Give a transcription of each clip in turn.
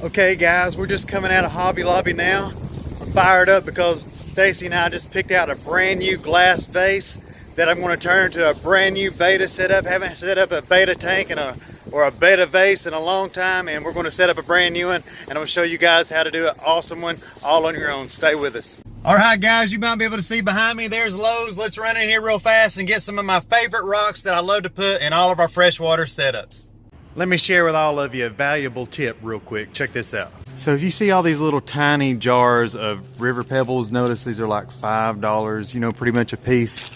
Okay guys, we're just coming out of Hobby Lobby now. I'm fired up because Stacy and I just picked out a brand new glass vase that I'm going to turn into a brand new Betta setup. Haven't set up a Betta tank or a Betta vase in a long time, and we're going to set up a brand new one, and I'm going to show you guys how to do an awesome one all on your own. Stay with us. All right guys, you might be able to see behind me, there's Lowe's. Let's run in here real fast and get some of my favorite rocks that I love to put in all of our freshwater setups. Let me share with all of you a valuable tip real quick. Check this out. So if you see all these little tiny jars of river pebbles, notice these are like $5, you know, pretty much a piece.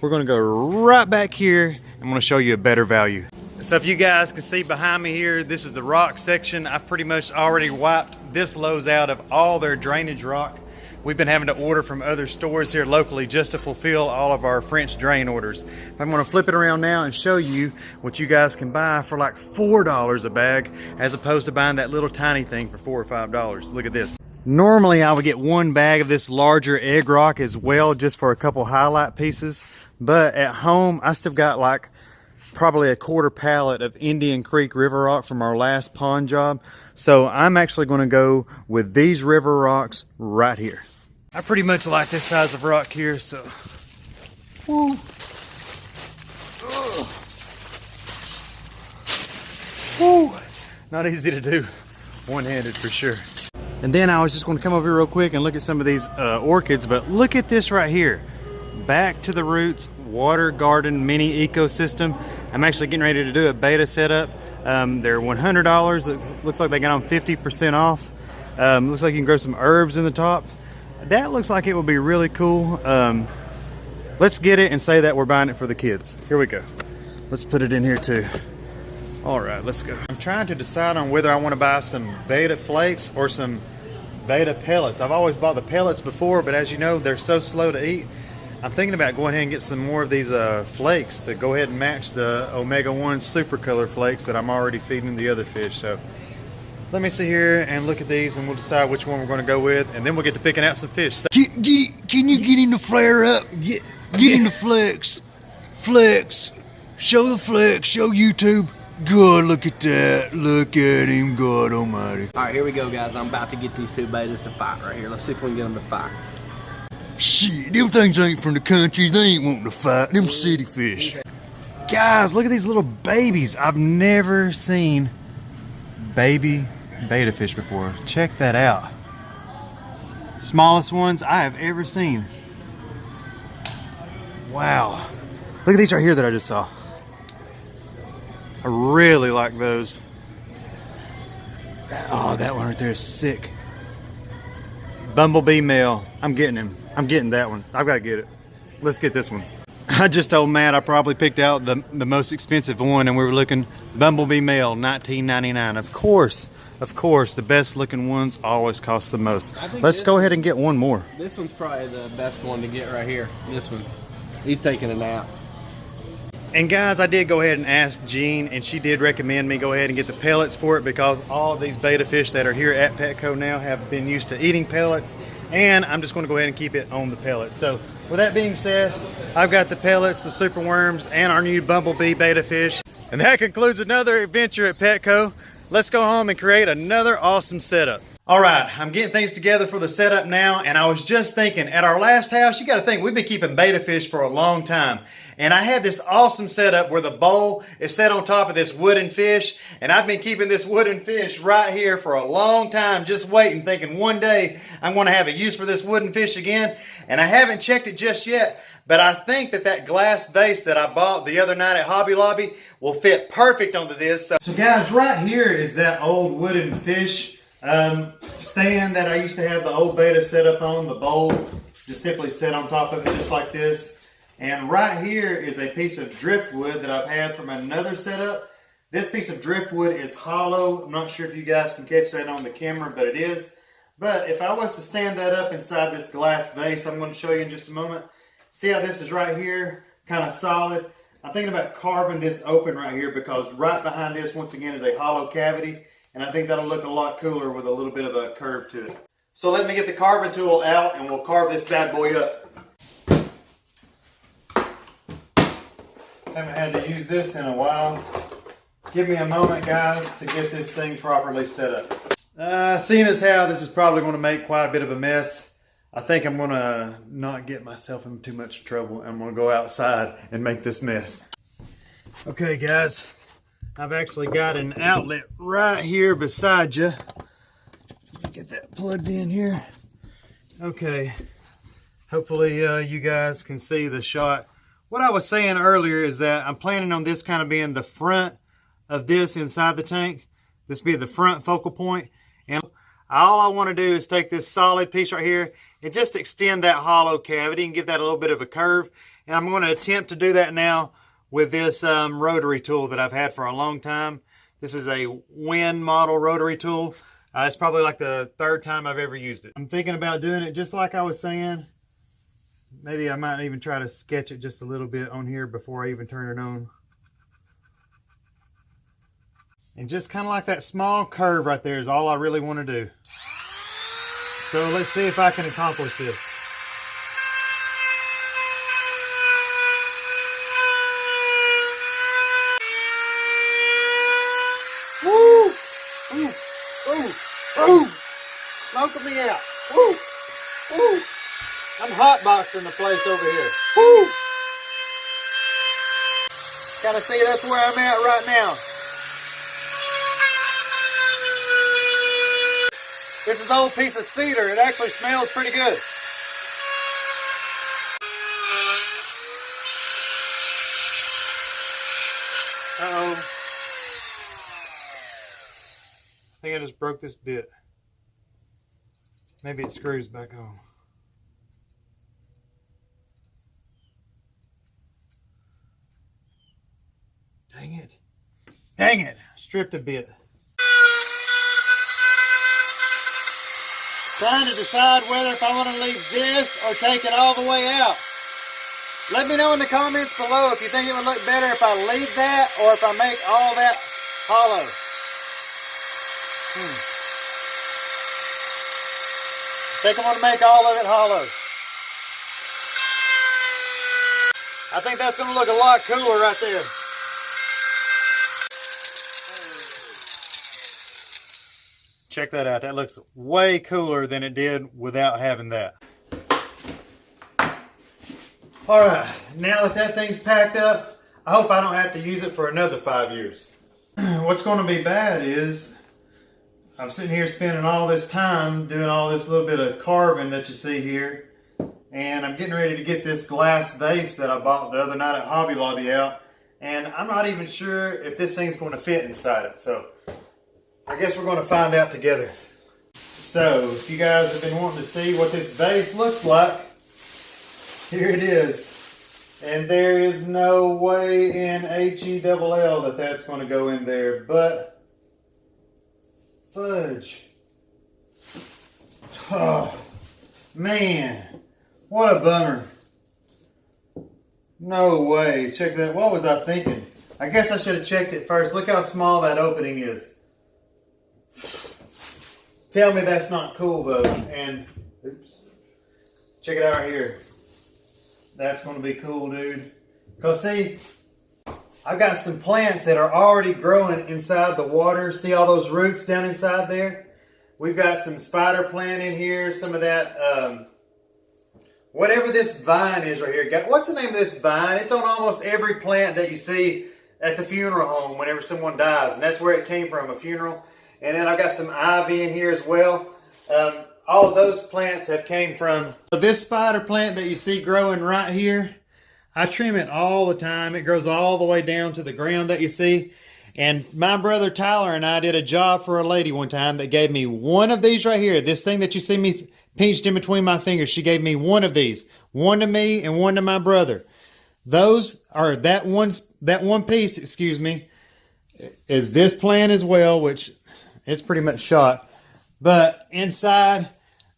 We're gonna go right back here. I'm gonna show you a better value. So if you guys can see behind me here, this is the rock section. I've pretty much already wiped this Lowe's out of all their drainage rock. We've been having to order from other stores here locally just to fulfill all of our French drain orders. I'm gonna flip it around now and show you what you guys can buy for like $4 a bag, as opposed to buying that little tiny thing for $4 or $5. Look at this. Normally I would get one bag of this larger egg rock as well, just for a couple highlight pieces. But at home, I still got like probably a quarter pallet of Indian Creek river rock from our last pond job. So I'm actually gonna go with these river rocks right here. I pretty much like this size of rock here, so. Woo. Woo. Not easy to do one-handed for sure. And then I was just gonna come over here real quick and look at some of these orchids, but look at this right here. Back to the roots, water garden mini ecosystem. I'm actually getting ready to do a Betta setup. They're $100. Looks like they got them 50% off. Looks like you can grow some herbs in the top. That looks like it would be really cool. Let's get it and say that we're buying it for the kids. Here we go. Let's put it in here too. All right, let's go. I'm trying to decide on whether I want to buy some Betta flakes or some Betta pellets. I've always bought the pellets before, but as you know, they're so slow to eat. I'm thinking about going ahead and get some more of these flakes to go ahead and match the omega-1 super color flakes that I'm already feeding the other fish. So let me see here and look at these, and we'll decide which one we're going to go with, and then we'll get to picking out some fish. Can you get him to flare up? Get him to flex. Flex. Show the flex. Show YouTube. Good, look at that. Look at him, God almighty. All right, here we go, guys. I'm about to get these two Bettas to fight right here. Let's see if we can get them to fight. Shit, them things ain't from the country. They ain't wanting to fight. Them city fish. Guys, look at these little babies. I've never seen baby Betta fish before. Check that out. Smallest ones I have ever seen. Wow. Look at these right here that I just saw. I really like those. Oh, that one right there is sick. Bumblebee male. I'm getting him. I'm getting that one. I've got to get it. Let's get this one. I just told Matt I probably picked out the most expensive one, and we were looking Bumblebee male, $19.99. Of course, the best looking ones always cost the most. Let's go ahead and get one more. This one's probably the best one to get right here. This one. He's taking a nap. And guys, I did go ahead and ask Jean, and she did recommend me go ahead and get the pellets for it, because all of these Betta fish that are here at Petco now have been used to eating pellets, and I'm just going to go ahead and keep it on the pellets. So with that being said, I've got the pellets, the super worms, and our new Bumblebee Betta fish. And that concludes another adventure at Petco. Let's go home and create another awesome setup. All right, I'm getting things together for the setup now, and I was just thinking, at our last house, you got to think, we've been keeping Betta fish for a long time. And I had this awesome setup where the bowl is set on top of this wooden fish, and I've been keeping this wooden fish right here for a long time, just waiting, thinking one day I'm going to have a use for this wooden fish again. And I haven't checked it just yet, but I think that glass vase that I bought the other night at Hobby Lobby will fit perfect onto this. So guys, right here is that old wooden fish stand that I used to have the old Betta set up on. The bowl just simply set on top of it just like this. And right here is a piece of driftwood that I've had from another setup. This piece of driftwood is hollow. I'm not sure if you guys can catch that on the camera, but it is. But if I was to stand that up inside this glass vase, I'm going to show you in just a moment. See how this is right here, kind of solid. I'm thinking about carving this open right here, because right behind this, once again, is a hollow cavity. And I think that'll look a lot cooler with a little bit of a curve to it. So let me get the carving tool out, and we'll carve this bad boy up. Haven't had to use this in a while. Give me a moment, guys, to get this thing properly set up. Seeing as how this is probably going to make quite a bit of a mess, I think I'm going to not get myself in too much trouble. I'm going to go outside and make this mess. Okay, guys, I've actually got an outlet right here beside you. Let me get that plugged in here. Okay, hopefully you guys can see the shot. What I was saying earlier is that I'm planning on this kind of being the front of this inside the tank. This be the front focal point. And all I want to do is take this solid piece right here and just extend that hollow cavity and give that a little bit of a curve. And I'm going to attempt to do that now with this rotary tool that I've had for a long time. This is a Wind model rotary tool. It's probably like the 3rd time I've ever used it. I'm thinking about doing it just like I was saying. Maybe I might even try to sketch it just a little bit on here before I even turn it on. And just kind of like that small curve right there is all I really want to do. So let's see if I can accomplish this. Woo! Ooh! Ooh! Ooh! Smoking me out! Woo! Woo! I'm hotboxing the place over here. Woo! Kind of see that's where I'm at right now. This is an old piece of cedar. It actually smells pretty good. Uh-oh. I think I just broke this bit. Maybe it screws back on. Dang it. Dang it. Stripped a bit. Trying to decide whether if I want to leave this or take it all the way out. Let me know in the comments below if you think it would look better if I leave that or if I make all that hollow. I think I'm going to make all of it hollow. I think that's going to look a lot cooler right there. Check that out. That looks way cooler than it did without having that. All right, now that thing's packed up, I hope I don't have to use it for another 5 years. What's going to be bad is I'm sitting here spending all this time doing all this little bit of carving that you see here, and I'm getting ready to get this glass vase that I bought the other night at Hobby Lobby out, and I'm not even sure if this thing's going to fit inside it. So I guess we're going to find out together. So, if you guys have been wanting to see what this vase looks like, here it is. And there is no way in HELL that that's going to go in there, but fudge. Oh, man. What a bummer. No way. Check that. What was I thinking? I guess I should have checked it first. Look how small that opening is. Tell me that's not cool though. And oops, check it out right here. That's going to be cool, dude. Because see, I've got some plants that are already growing inside the water. See all those roots down inside there? We've got some spider plant in here. Some of that, whatever this vine is right here. What's the name of this vine? It's on almost every plant that you see at the funeral home whenever someone dies. And that's where it came from, a funeral. And then I've got some ivy in here as well. All of those plants have came from this spider plant that you see growing right here. I trim it all the time. It grows all the way down to the ground that you see. And my brother Tyler and I did a job for a lady one time that gave me one of these right here. This thing that you see me pinched in between my fingers. She gave me one of these. One to me and one to my brother. Those are that one piece, excuse me, is this plant as well, which it's pretty much shot. But inside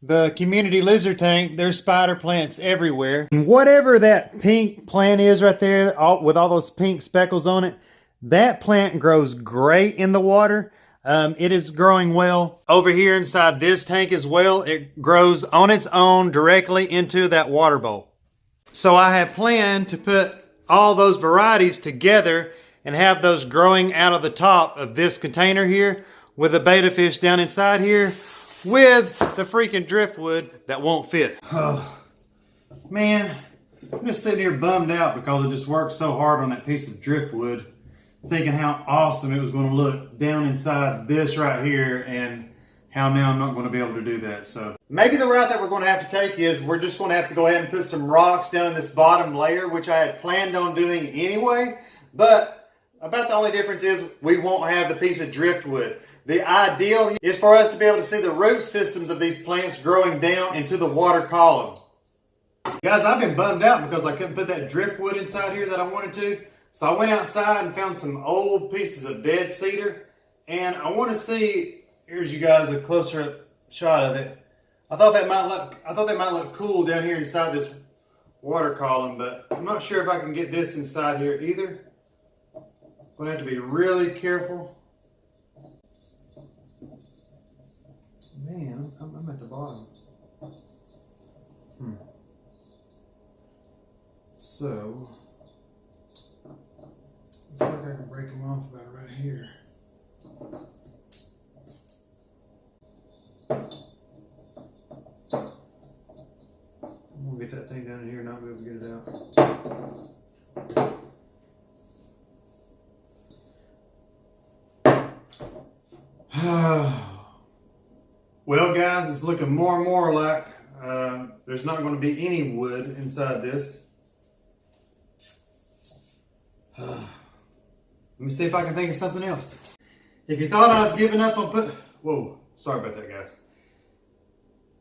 the community lizard tank, there's spider plants everywhere. And whatever that pink plant is right there, with all those pink speckles on it, that plant grows great in the water. It is growing well over here inside this tank as well. It grows on its own directly into that water bowl. So I have planned to put all those varieties together and have those growing out of the top of this container here, with the betta fish down inside here with the freaking driftwood that won't fit. Oh, man, I'm just sitting here bummed out because I just worked so hard on that piece of driftwood, thinking how awesome it was going to look down inside this right here, and how now I'm not going to be able to do that. So maybe the route that we're going to have to take is we're just going to have to go ahead and put some rocks down in this bottom layer, which I had planned on doing anyway. But about the only difference is we won't have the piece of driftwood. The ideal is for us to be able to see the root systems of these plants growing down into the water column. Guys, I've been bummed out because I couldn't put that driftwood inside here that I wanted to. So I went outside and found some old pieces of dead cedar. And I want to see, here's you guys a closer shot of it. I thought that might look cool down here inside this water column, but I'm not sure if I can get this inside here either. I'm gonna have to be really careful. Man, I'm at the bottom. So, looks like I can break them off about right here. I'm gonna get that thing down in here and not be able to get it out. Well, guys, it's looking more and more like there's not going to be any wood inside this. Let me see if I can think of something else. If you thought I was giving up on whoa, sorry about that, guys.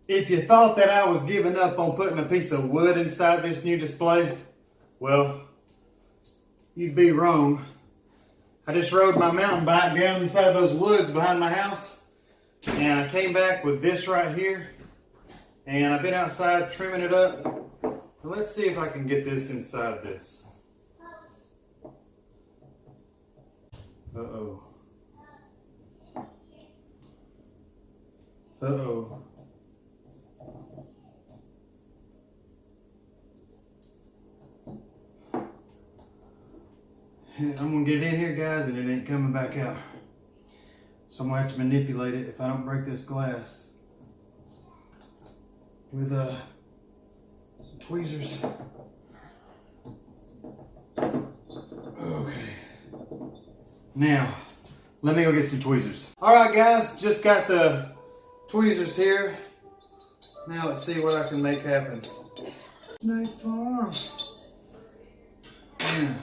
If you thought that I was giving up on putting a piece of wood inside this new display, well, you'd be wrong. I just rode my mountain bike down inside those woods behind my house, and I came back with this right here, and I've been outside trimming it up. Let's see if I can get this inside this. Uh-oh. Uh-oh. I'm gonna get it in here, guys, and it ain't coming back out. So I'm gonna have to manipulate it if I don't break this glass with some tweezers. Okay. Now, let me go get some tweezers. All right, guys, just got the tweezers here. Now let's see what I can make happen. Snake farm. Yeah.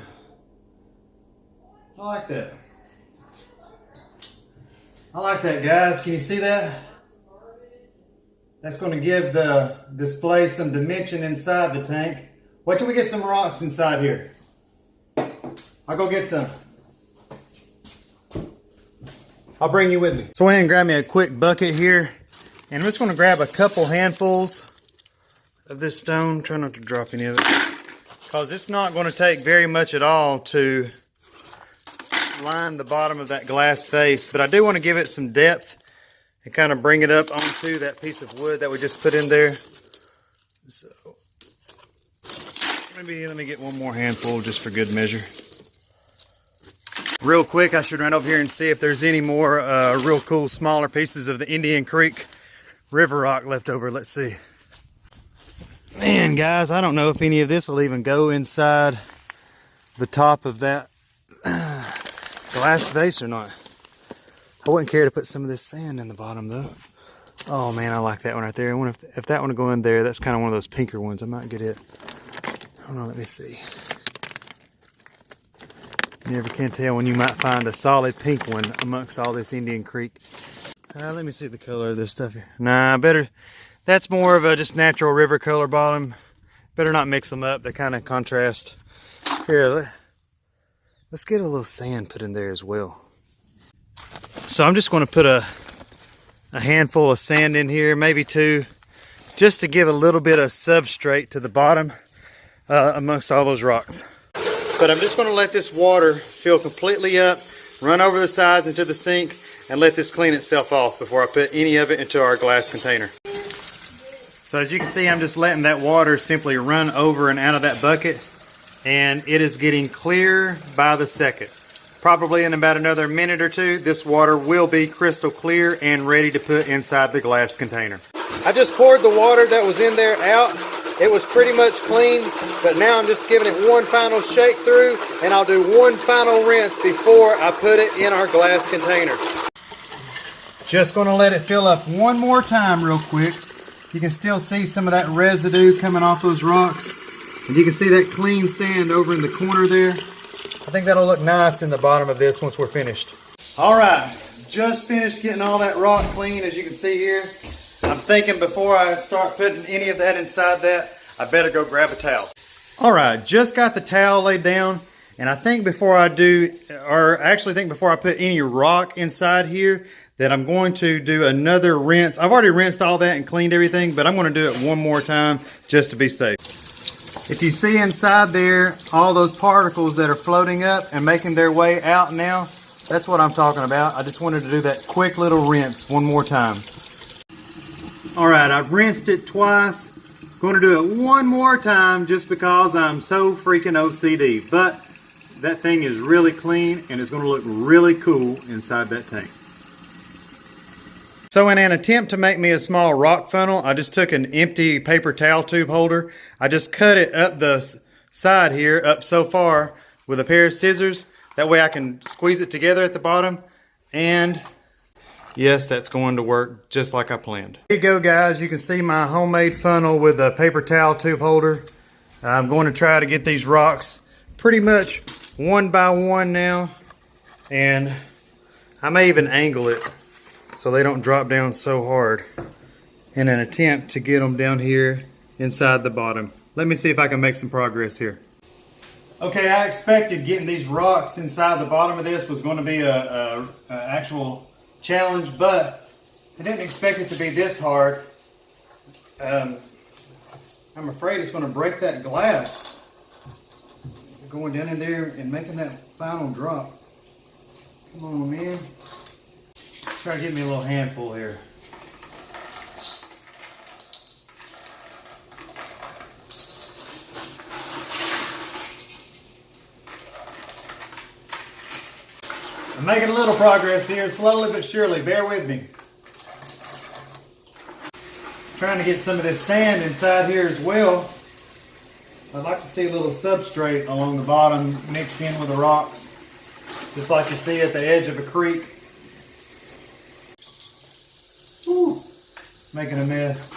I like that. I like that, guys. Can you see that? That's going to give the display some dimension inside the tank. Wait till we get some rocks inside here. I'll go get some. I'll bring you with me. So I went and grab me a quick bucket here, and I'm just going to grab a couple handfuls of this stone. Try not to drop any of it, because it's not going to take very much at all to line the bottom of that glass face, but I do want to give it some depth and kind of bring it up onto that piece of wood that we just put in there. So maybe let me get one more handful just for good measure. Real quick, I should run over here and see if there's any more real cool smaller pieces of the Indian Creek river rock left over. Let's see. Man, guys, I don't know if any of this will even go inside the top of that glass vase or not. I wouldn't care to put some of this sand in the bottom though. Oh man, I like that one right there. I wonder if that one will go in there. That's kind of one of those pinker ones. I might get it. I don't know, let me see. You never can tell when you might find a solid pink one amongst all this Indian Creek. Let me see the color of this stuff here. Nah, better. That's more of a just natural river color bottom. Better not mix them up. They kind of contrast. Here, let's get a little sand put in there as well. So I'm just going to put a handful of sand in here, maybe two, just to give a little bit of substrate to the bottom amongst all those rocks. But I'm just going to let this water fill completely up, run over the sides into the sink, and let this clean itself off before I put any of it into our glass container. So as you can see, I'm just letting that water simply run over and out of that bucket, and it is getting clearer by the second. probably in about another minute or two, this water will be crystal clear and ready to put inside the glass container. I just poured the water that was in there out. It was pretty much clean, but now I'm just giving it one final shake through, and I'll do one final rinse before I put it in our glass container. Just gonna let it fill up one more time real quick. You can still see some of that residue coming off those rocks. And you can see that clean sand over in the corner there. I think that'll look nice in the bottom of this once we're finished. All right, just finished getting all that rock clean, as you can see here. I'm thinking before I start putting any of that inside that, I better go grab a towel. All right, just got the towel laid down, and I think before I do, or actually think before I put any rock inside here, that I'm going to do another rinse. I've already rinsed all that and cleaned everything, but I'm going to do it one more time just to be safe. If you see inside there all those particles that are floating up and making their way out now, that's what I'm talking about. I just wanted to do that quick little rinse one more time. All right, I've rinsed it twice. Going to do it one more time just because I'm so freaking OCD. But that thing is really clean and it's going to look really cool inside that tank. So in an attempt to make me a small rock funnel, I just took an empty paper towel tube holder. I just cut it up the side here, up so far, with a pair of scissors. That way I can squeeze it together at the bottom. And yes, that's going to work just like I planned. There you go, guys. You can see my homemade funnel with a paper towel tube holder. I'm going to try to get these rocks pretty much one by one now. And I may even angle it so they don't drop down so hard in an attempt to get them down here inside the bottom. Let me see if I can make some progress here. Okay, I expected getting these rocks inside the bottom of this was going to be a actual challenge, but I didn't expect it to be this hard. I'm afraid it's going to break that glass going down in there and making that final drop. Come on, man. Try to get me a little handful here. I'm making a little progress here, slowly but surely. Bear with me. Trying to get some of this sand inside here as well. I'd like to see a little substrate along the bottom mixed in with the rocks, just like you see at the edge of a creek. Whew, making a mess.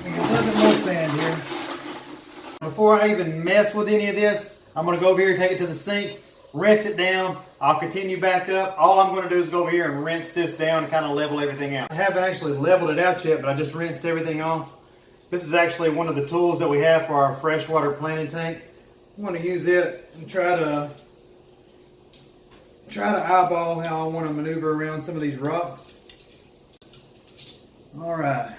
A little bit more sand here. Before I even mess with any of this, I'm going to go over here and take it to the sink, rinse it down. I'll continue back up. All I'm going to do is go over here and rinse this down and kind of level everything out. I haven't actually leveled it out yet, but I just rinsed everything off. This is actually one of the tools that we have for our freshwater planting tank. I'm going to use it and try to eyeball how I want to maneuver around some of these rocks. All right.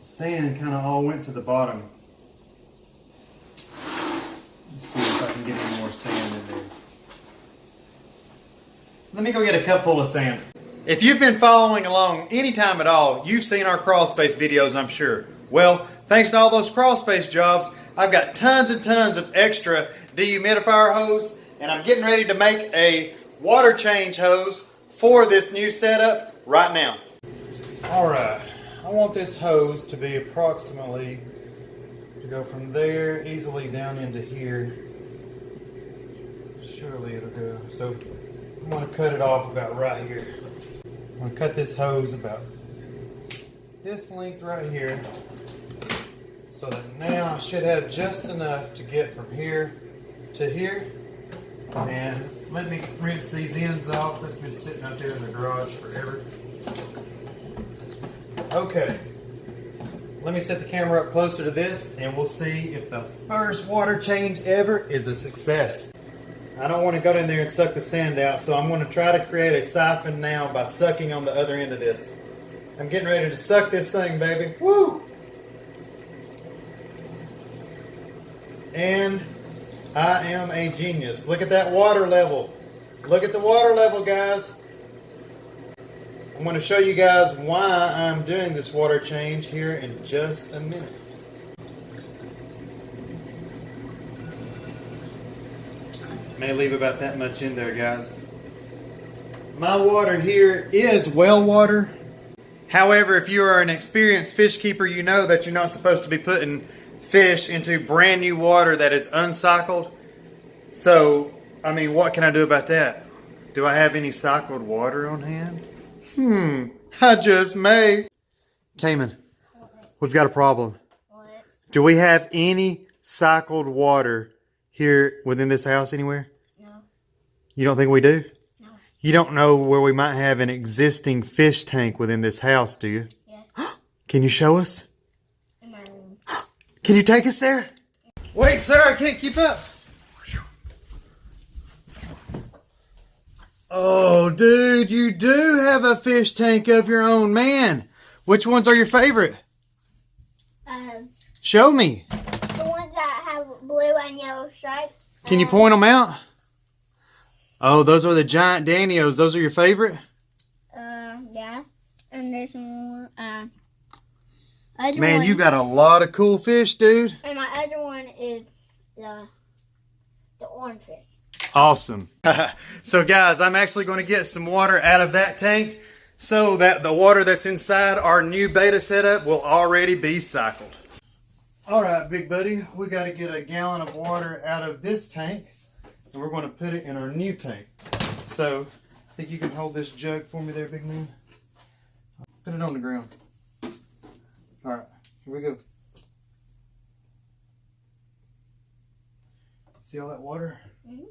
Sand kind of all went to the bottom. Let's see if I can get any more sand in there. Let me go get a cup full of sand. If you've been following along any time at all, you've seen our crawl space videos, I'm sure. Well, thanks to all those crawl space jobs, I've got tons and tons of extra dehumidifier hose, and I'm getting ready to make a water change hose for this new setup right now. All right. I want this hose to be approximately, to go from there easily down into here. Surely it'll go. So I'm going to cut it off about right here. I'm going to cut this hose about this length right here, so that now I should have just enough to get from here to here. And let me rinse these ends off. That's been sitting out there in the garage forever. Okay, let me set the camera up closer to this and we'll see if the first water change ever is a success. I don't want to go in there and suck the sand out, so I'm going to try to create a siphon now by sucking on the other end of this. I'm getting ready to suck this thing, baby. Woo! And I am a genius. Look at that water level. Look at the water level, guys. I'm going to show you guys why I'm doing this water change here in just a minute. May leave about that much in there, guys. My water here is well water. However, if you are an experienced fish keeper, you know that you're not supposed to be putting fish into brand new water that is uncycled. So, I mean, what can I do about that? Do I have any cycled water on hand? I just may. Cayman, we've got a problem. What? Do we have any cycled water here within this house anywhere? No. You don't think we do? No. You don't know where we might have an existing fish tank within this house, do you? Yeah. Can you show us? In my room. Can you take us there? Wait, sir, I can't keep up. Oh, dude, you do have a fish tank of your own, man. Which ones are your favorite? Show me. The ones that have blue and yellow stripes. Can you point them out? Oh, those are the giant Danios. Those are your favorite? Yeah. And there's more. Man, you got a lot of cool fish, dude. And my other one is the orange fish. Awesome. So, guys, I'm actually going to get some water out of that tank so that the water that's inside our new Betta setup will already be cycled. All right, big buddy, we got to get a gallon of water out of this tank, and we're going to put it in our new tank. So, I think you can hold this jug for me there, big man. Put it on the ground. All right, here we go. See all that water? Mm-hmm.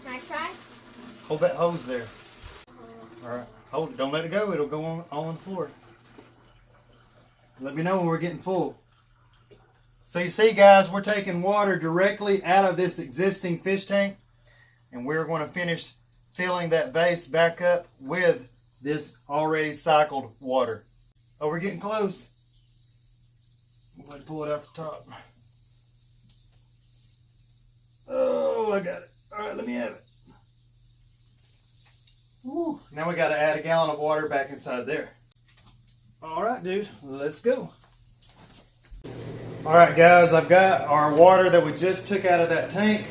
Can I try? Hold that hose there. All right, hold it. Don't let it go. It'll go on the floor. Let me know when we're getting full. So you see, guys, we're taking water directly out of this existing fish tank, and we're going to finish filling that base back up with this already cycled water. Oh, we're getting close. We'll go ahead and pull it out the top. Oh, I got it. All right, let me have it. Woo. Now we got to add a gallon of water back inside there. All right, dude, let's go. All right, guys, I've got our water that we just took out of that tank.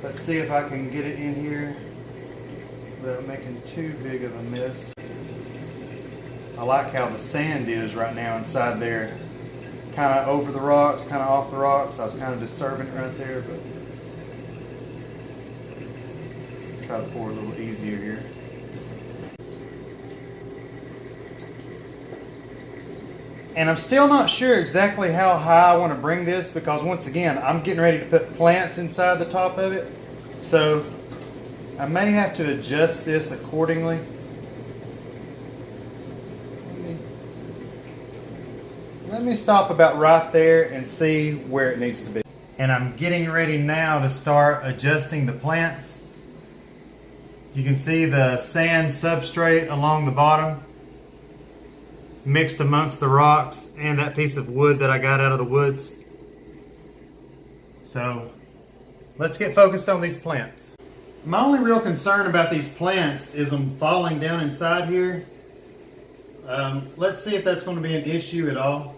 Let's see if I can get it in here without making too big of a mess. I like how the sand is right now inside there. Kind of over the rocks, kind of off the rocks. I was kind of disturbing it right there, but try to pour a little easier here. And I'm still not sure exactly how high I want to bring this because once again, I'm getting ready to put plants inside the top of it. So I may have to adjust this accordingly. Let me stop about right there and see where it needs to be. And I'm getting ready now to start adjusting the plants. You can see the sand substrate along the bottom, mixed amongst the rocks and that piece of wood that I got out of the woods. So let's get focused on these plants. My only real concern about these plants is them falling down inside here. Let's see if that's going to be an issue at all.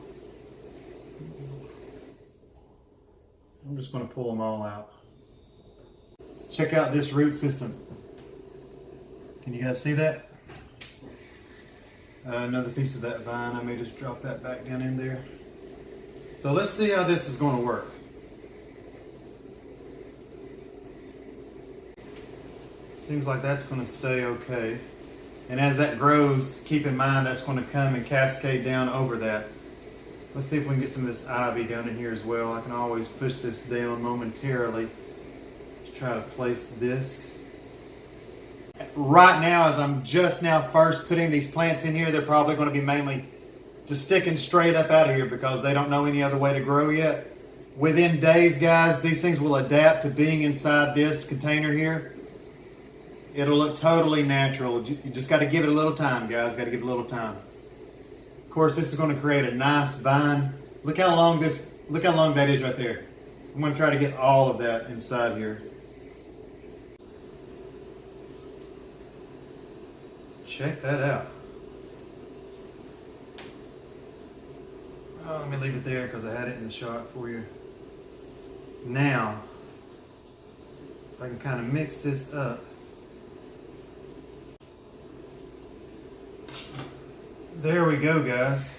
I'm just going to pull them all out. Check out this root system. Can you guys see that? Another piece of that vine. I may just drop that back down in there. So let's see how this is going to work. Seems like that's going to stay okay. And as that grows, keep in mind that's going to come and cascade down over that. Let's see if we can get some of this ivy down in here as well. I can always push this down momentarily to try to place this. Right now, as I'm just now first putting these plants in here, they're probably going to be mainly just sticking straight up out of here because they don't know any other way to grow yet. Within days, guys, these things will adapt to being inside this container here. It'll look totally natural. You just got to give it a little time, guys. Got to give it a little time. Of course, this is going to create a nice vine. Look how long that is right there. I'm going to try to get all of that inside here. Check that out. Oh, let me leave it there because I had it in the shot for you. Now, if I can kind of mix this up. There we go, guys.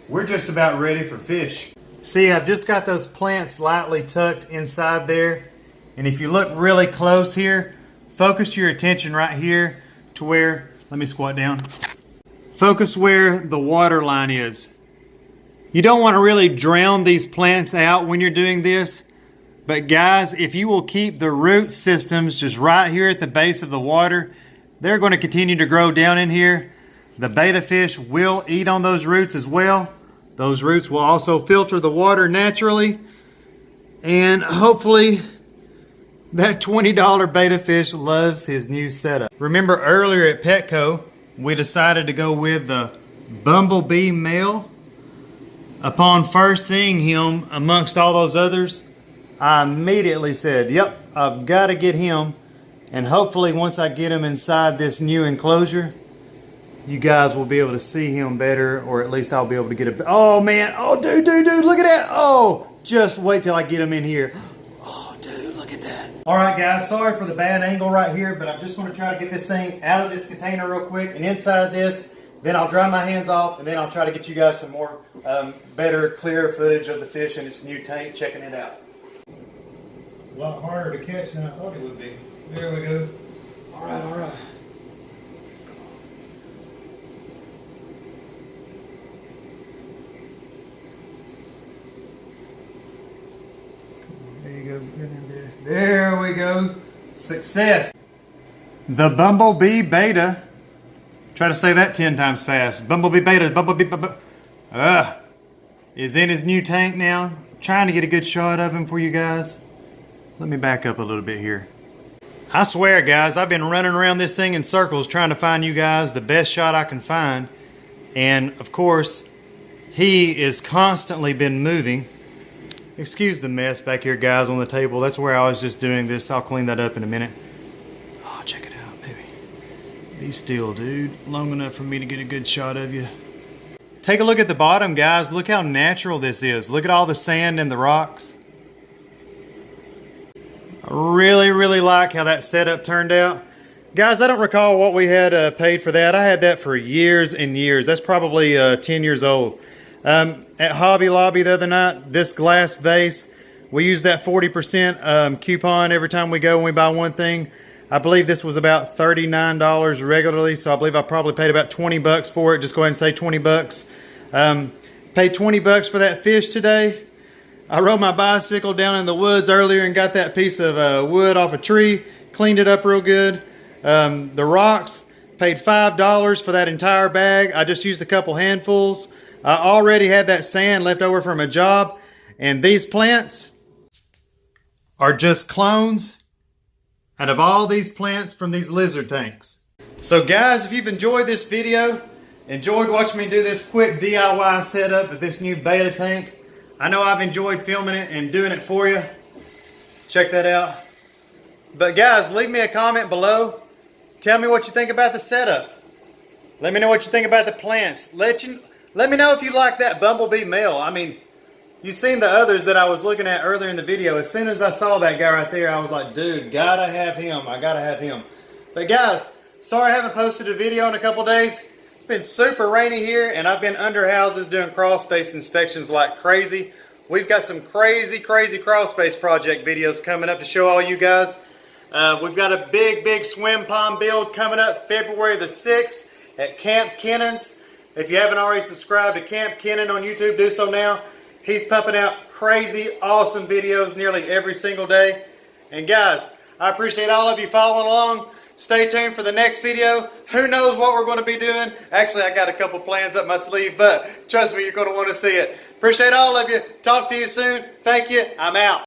We're just about ready for fish. See, I've just got those plants lightly tucked inside there. And if you look really close here, focus your attention right here to where, let me squat down. Focus where the water line is. You don't want to really drown these plants out when you're doing this. But guys, if you will keep the root systems just right here at the base of the water, they're going to continue to grow down in here. The betta fish will eat on those roots as well. Those roots will also filter the water naturally. And hopefully that $20 betta fish loves his new setup. Remember earlier at Petco, we decided to go with the bumblebee male. Upon first seeing him amongst all those others, I immediately said, yep, I've got to get him. And hopefully once I get him inside this new enclosure, you guys will be able to see him better, or at least I'll be able to get a... Oh man, oh dude, look at that. Oh, just wait till I get him in here. Oh dude, look at that. All right guys, sorry for the bad angle right here, but I'm just going to try to get this thing out of this container real quick and inside this. Then I'll dry my hands off, and then I'll try to get you guys some more better, clearer footage of the fish in its new tank, checking it out. A lot harder to catch than I thought it would be. There we go. All right, all right. There you go. Get in there. There we go. Success. The bumblebee betta. Try to say that 10 times fast. Bumblebee betta. Is in his new tank now. Trying to get a good shot of him for you guys. Let me back up a little bit here. I swear, guys, I've been running around this thing in circles trying to find you guys the best shot I can find. And, of course, he is constantly been moving. Excuse the mess back here, guys, on the table. That's where I was just doing this. I'll clean that up in a minute. Oh, check it out, baby. Be still, dude. Long enough for me to get a good shot of you. Take a look at the bottom, guys. Look how natural this is. Look at all the sand and the rocks. I really like how that setup turned out. Guys, I don't recall what we had paid for that. I had that for years and years. That's probably 10 years old. At Hobby Lobby the other night, this glass vase, we use that 40% coupon every time we go when we buy one thing. I believe this was about $39 regularly, so I believe I probably paid about 20 bucks for it. Just go ahead and say 20 bucks. Paid 20 bucks for that fish today. I rode my bicycle down in the woods earlier and got that piece of wood off a tree, cleaned it up real good. The rocks, paid $5 for that entire bag. I just used a couple handfuls. I already had that sand left over from a job, and these plants are just clones out of all these plants from these lizard tanks. So guys, if you've enjoyed this video, enjoyed watching me do this quick DIY setup of this new betta tank, I know I've enjoyed filming it and doing it for you. Check that out. But guys, leave me a comment below. Tell me what you think about the setup. Let me know what you think about the plants. Let me know if you like that bumblebee male. I mean, you've seen the others that I was looking at earlier in the video. As soon as I saw that guy right there, I was like, dude, gotta have him. I gotta have him. But guys, sorry I haven't posted a video in a couple days. It's been super rainy here, and I've been under houses doing crawl space inspections like crazy. We've got some crazy crawl space project videos coming up to show all you guys. We've got a big swim pond build coming up February the 6th at Camp Kennan's. If you haven't already subscribed to Camp Kennan on YouTube, do so now. He's pumping out crazy, awesome videos nearly every single day. And guys, I appreciate all of you following along. Stay tuned for the next video. Who knows what we're going to be doing? Actually, I got a couple plans up my sleeve, but trust me, you're going to want to see it. Appreciate all of you. Talk to you soon. Thank you. I'm out.